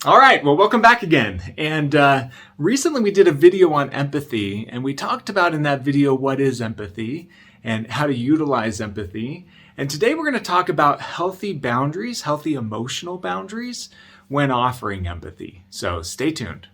All right, well, welcome back again. And recently we did a video on empathy, and we talked about in that video what is empathy and how to utilize empathy. And today we're going to talk about healthy boundaries, healthy emotional boundaries when offering empathy. So stay tuned.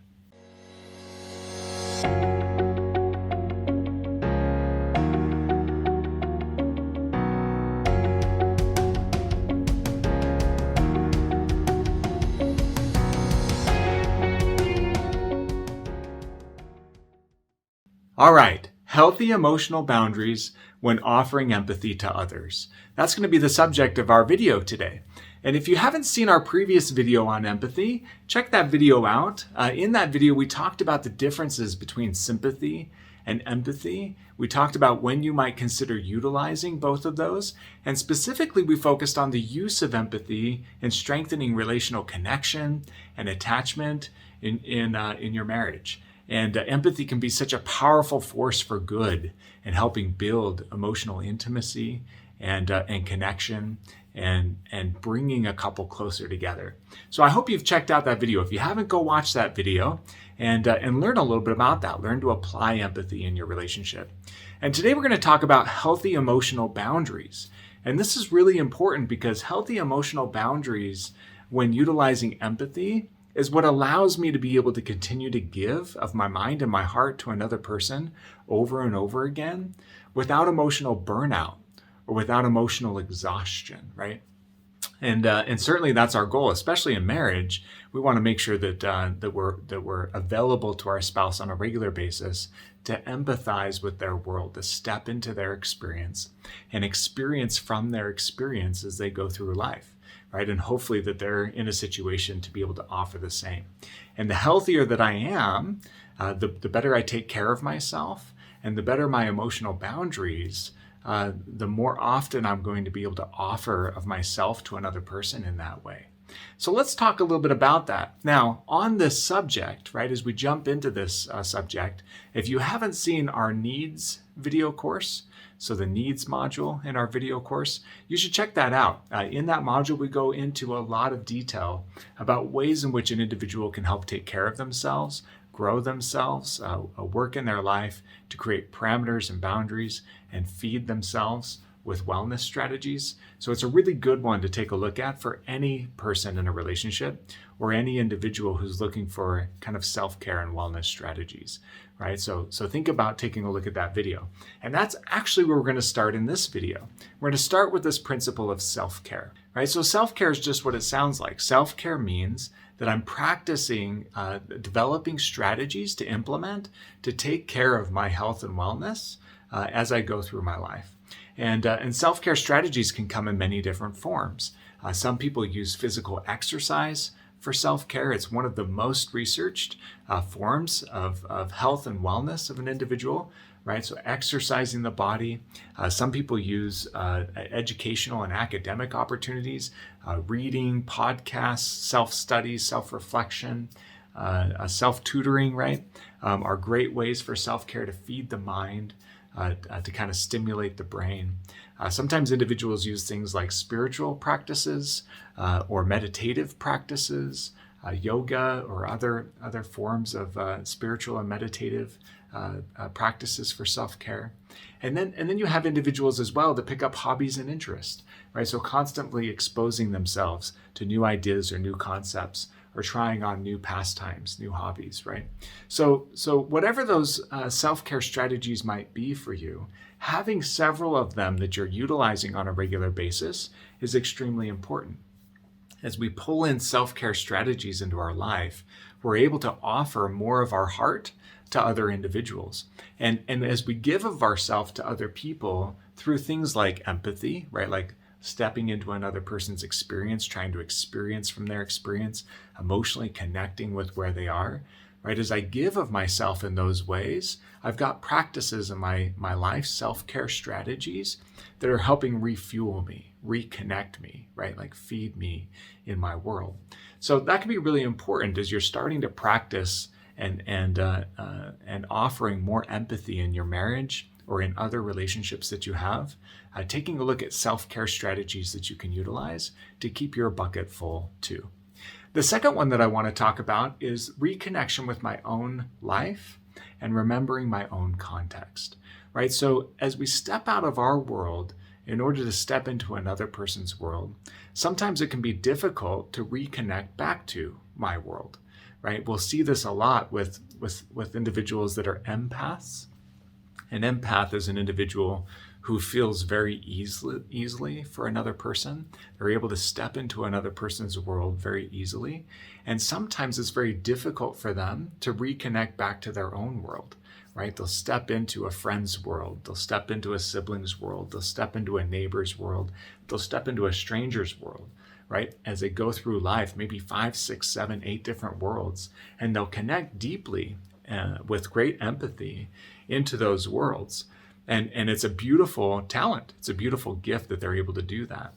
All right, healthy emotional boundaries when offering empathy to others. That's going to be the subject of our video today. And if you haven't seen our previous video on empathy, check that video out. In that video, we talked about the differences between sympathy and empathy. We talked about when you might consider utilizing both of those. And specifically, we focused on the use of empathy in strengthening relational connection and attachment in your marriage. And empathy can be such a powerful force for good in helping build emotional intimacy and connection and bringing a couple closer together. So I hope you've checked out that video. If you haven't, go watch that video and learn a little bit about that. Learn to apply empathy in your relationship. And today we're going to talk about healthy emotional boundaries. And this is really important because healthy emotional boundaries when utilizing empathy is what allows me to be able to continue to give of my mind and my heart to another person over and over again without emotional burnout or without emotional exhaustion, right? And certainly that's our goal, especially in marriage. We want to make sure that we're available to our spouse on a regular basis to empathize with their world, to step into their experience and experience from their experience as they go through life. Right? And hopefully that they're in a situation to be able to offer the same. And the healthier that I am, the better I take care of myself and the better my emotional boundaries, the more often I'm going to be able to offer of myself to another person in that way. So let's talk a little bit about that. Now, on this subject, right, as we jump into this subject, if you haven't seen our needs video course, so the needs module in our video course, you should check that out. In that module, we go into a lot of detail about ways in which an individual can help take care of themselves, grow themselves, work in their life to create parameters and boundaries and feed themselves with wellness strategies. So it's a really good one to take a look at for any person in a relationship or any individual who's looking for kind of self-care and wellness strategies, right? So think about taking a look at that video. And that's actually where we're going to start in this video. We're going to start with this principle of self-care, right? So self-care is just what it sounds like. Self-care means that I'm practicing developing strategies to implement to take care of my health and wellness as I go through my life. And self-care strategies can come in many different forms. Some people use physical exercise for self-care. It's one of the most researched forms of health and wellness of an individual, right? So exercising the body. Some people use educational and academic opportunities, reading, podcasts, self-studies, self-reflection, self-tutoring, right? Are great ways for self-care to feed the mind, to kind of stimulate the brain. Sometimes individuals use things like spiritual practices or meditative practices, yoga or other forms of spiritual and meditative practices for self-care. And then you have individuals as well that pick up hobbies and interests, right? So constantly exposing themselves to new ideas or new concepts, or trying on new pastimes, new hobbies, right? So whatever those self-care strategies might be for you, having several of them that you're utilizing on a regular basis is extremely important. As we pull in self-care strategies into our life, we're able to offer more of our heart to other individuals. And as we give of ourselves to other people through things like empathy, right? Like stepping into another person's experience, trying to experience from their experience, emotionally connecting with where they are, right? As I give of myself in those ways, I've got practices in my life, self-care strategies that are helping refuel me, reconnect me, right? Like feed me in my world. So that can be really important as you're starting to practice and offering more empathy in your marriage or in other relationships that you have, taking a look at self-care strategies that you can utilize to keep your bucket full too. The second one that I want to talk about is reconnection with my own life and remembering my own context, right? So as we step out of our world in order to step into another person's world, sometimes it can be difficult to reconnect back to my world, right? We'll see this a lot with individuals that are empaths. An empath is an individual who feels very easily for another person. They're able to step into another person's world very easily. And sometimes it's very difficult for them to reconnect back to their own world, right? They'll step into a friend's world. They'll step into a sibling's world. They'll step into a neighbor's world. They'll step into a stranger's world, right? As they go through life, maybe 5, 6, 7, 8 different worlds, and they'll connect deeply with great empathy into those worlds. And it's a beautiful talent. It's a beautiful gift that they're able to do that.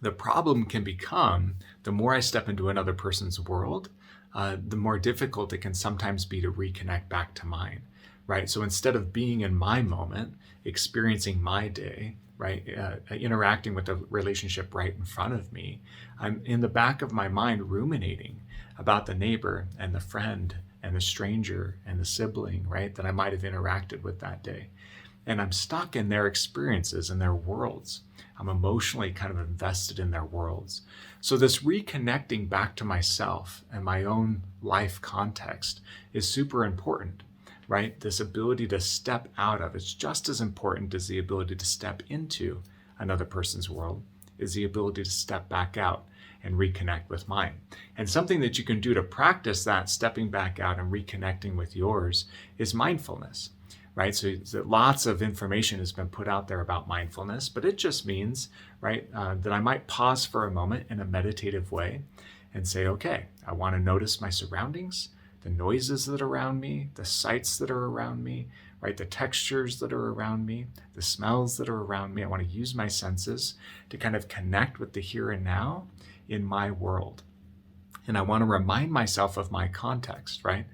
The problem can become, the more I step into another person's world, the more difficult it can sometimes be to reconnect back to mine, right? So instead of being in my moment, experiencing my day, right, interacting with the relationship right in front of me, I'm in the back of my mind ruminating about the neighbor and the friend and the stranger and the sibling, right, that I might have interacted with that day. And I'm stuck in their experiences and their worlds. I'm emotionally kind of invested in their worlds. So this reconnecting back to myself and my own life context is super important, right? This ability to step out of, it's just as important as the ability to step into another person's world, is the ability to step back out and reconnect with mine. And something that you can do to practice that stepping back out and reconnecting with yours is mindfulness. Right, so lots of information has been put out there about mindfulness, but it just means, right, that I might pause for a moment in a meditative way and say, okay, I want to notice my surroundings, the noises that are around me, the sights that are around me, right, the textures that are around me, the smells that are around me. I want to use my senses to kind of connect with the here and now in my world. And I want to remind myself of my context, right,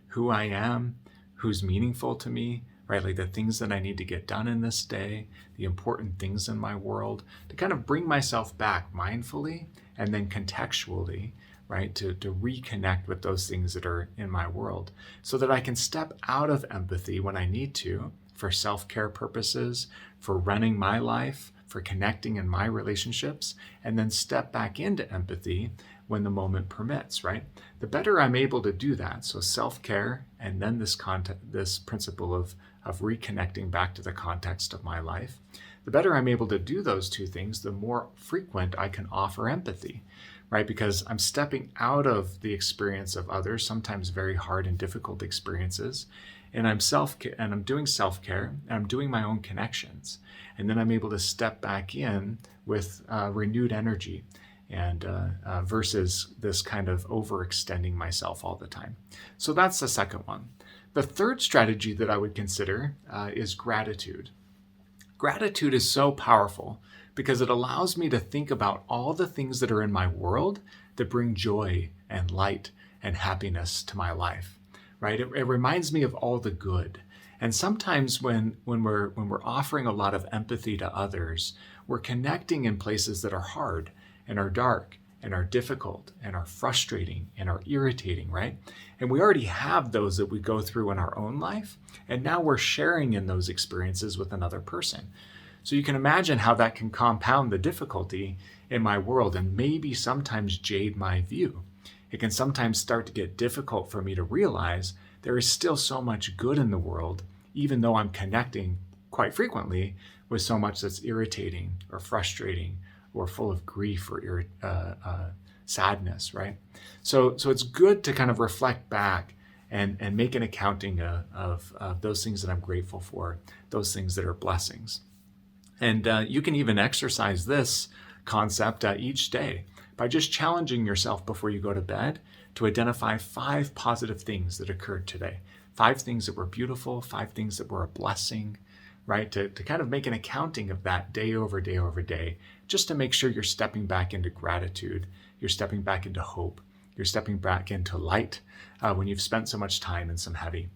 who I am, who's meaningful to me, right? Like the things that I need to get done in this day, the important things in my world, to kind of bring myself back mindfully and then contextually, right? To reconnect with those things that are in my world so that I can step out of empathy when I need to for self-care purposes, for running my life, for connecting in my relationships, and then step back into empathy when the moment permits, right? The better I'm able to do that, so self-care and then this principle of reconnecting back to the context of my life, the better I'm able to do those two things, the more frequent I can offer empathy, right? Because I'm stepping out of the experience of others, sometimes very hard and difficult experiences, and I'm doing self-care, and I'm doing my own connections. And then I'm able to step back in with renewed energy and versus this kind of overextending myself all the time. So that's the second one. The third strategy that I would consider is gratitude. Gratitude is so powerful because it allows me to think about all the things that are in my world that bring joy and light and happiness to my life, right? It reminds me of all the good. And sometimes when we're offering a lot of empathy to others, we're connecting in places that are hard and are dark and are difficult and are frustrating and are irritating, right? And we already have those that we go through in our own life, and now we're sharing in those experiences with another person. So you can imagine how that can compound the difficulty in my world and maybe sometimes jade my view. It can sometimes start to get difficult for me to realize there is still so much good in the world, even though I'm connecting quite frequently with so much that's irritating or frustrating or full of grief or sadness, right? So it's good to kind of reflect back and make an accounting of those things that I'm grateful for, those things that are blessings. And you can even exercise this concept each day by just challenging yourself before you go to bed to identify 5 positive things that occurred today, 5 things that were beautiful, 5 things that were a blessing, right? To kind of make an accounting of that day over day over day, just to make sure you're stepping back into gratitude, you're stepping back into hope, you're stepping back into light when you've spent so much time in some heavy.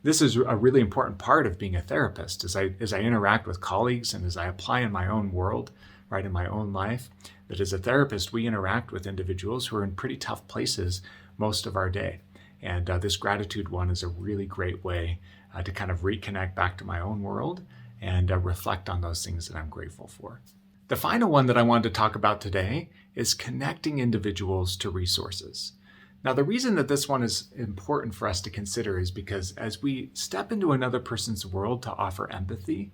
This is a really important part of being a therapist. As I interact with colleagues and as I apply in my own world right, in my own life, that as a therapist, we interact with individuals who are in pretty tough places most of our day. And this gratitude one is a really great way to kind of reconnect back to my own world and reflect on those things that I'm grateful for. The final one that I wanted to talk about today is connecting individuals to resources. Now, the reason that this one is important for us to consider is because as we step into another person's world to offer empathy,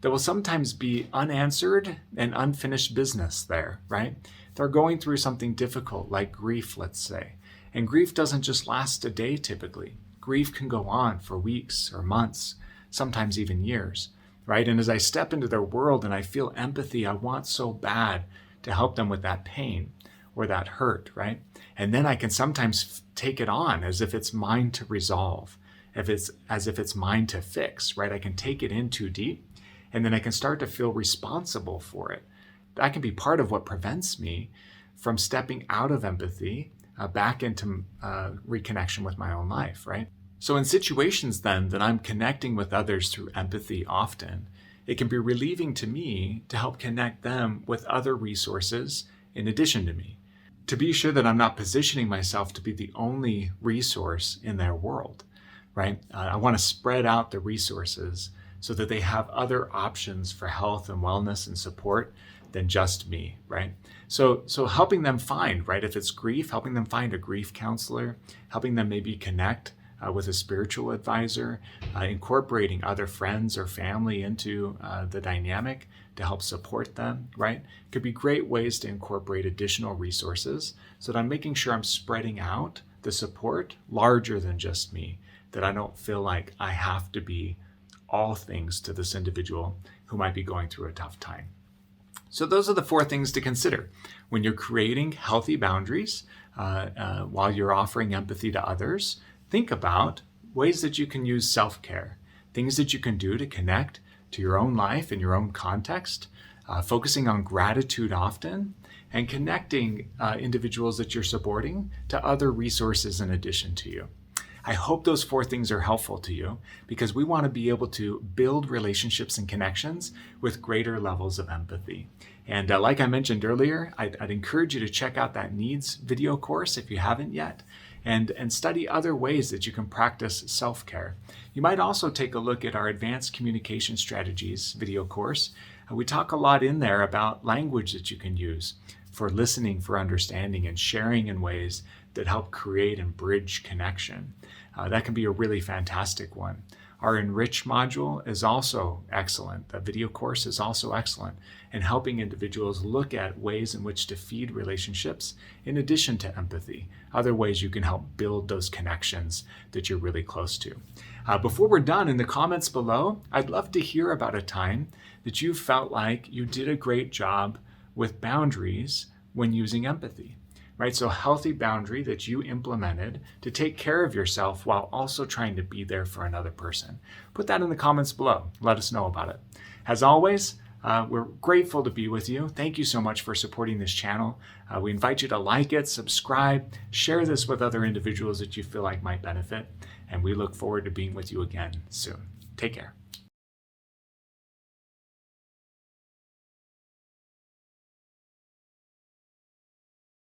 there will sometimes be unanswered and unfinished business there, right? They're going through something difficult like grief, let's say. And grief doesn't just last a day typically. Grief can go on for weeks or months, sometimes even years, right? And as I step into their world and I feel empathy, I want so bad to help them with that pain or that hurt, right? And then I can sometimes take it on as if it's mine to resolve, as if it's mine to fix, right? I can take it in too deep, and then I can start to feel responsible for it. That can be part of what prevents me from stepping out of empathy back into reconnection with my own life, right? So in situations then that I'm connecting with others through empathy often, it can be relieving to me to help connect them with other resources in addition to me, to be sure that I'm not positioning myself to be the only resource in their world, right? I want to spread out the resources so that they have other options for health and wellness and support than just me, right? So helping them find, right, if it's grief, helping them find a grief counselor, helping them maybe connect with a spiritual advisor, incorporating other friends or family into the dynamic to help support them, right? Could be great ways to incorporate additional resources so that I'm making sure I'm spreading out the support larger than just me, that I don't feel like I have to be all things to this individual who might be going through a tough time. So those are the 4 things to consider when you're creating healthy boundaries while you're offering empathy to others. Think about ways that you can use self-care, things that you can do to connect to your own life and your own context, focusing on gratitude often, and connecting individuals that you're supporting to other resources in addition to you. I hope those 4 things are helpful to you because we want to be able to build relationships and connections with greater levels of empathy. And like I mentioned earlier, I'd encourage you to check out that needs video course if you haven't yet, and study other ways that you can practice self-care. You might also take a look at our Advanced Communication Strategies video course. We talk a lot in there about language that you can use for listening, for understanding, and sharing in ways that help create and bridge connection. That can be a really fantastic one. Our Enrich module is also excellent. The video course is also excellent in helping individuals look at ways in which to feed relationships in addition to empathy, other ways you can help build those connections that you're really close to. Before we're done, in the comments below, I'd love to hear about a time that you felt like you did a great job with boundaries when using empathy. Right? So a healthy boundary that you implemented to take care of yourself while also trying to be there for another person. Put that in the comments below. Let us know about it. As always, we're grateful to be with you. Thank you so much for supporting this channel. We invite you to like it, subscribe, share this with other individuals that you feel like might benefit, and we look forward to being with you again soon. Take care.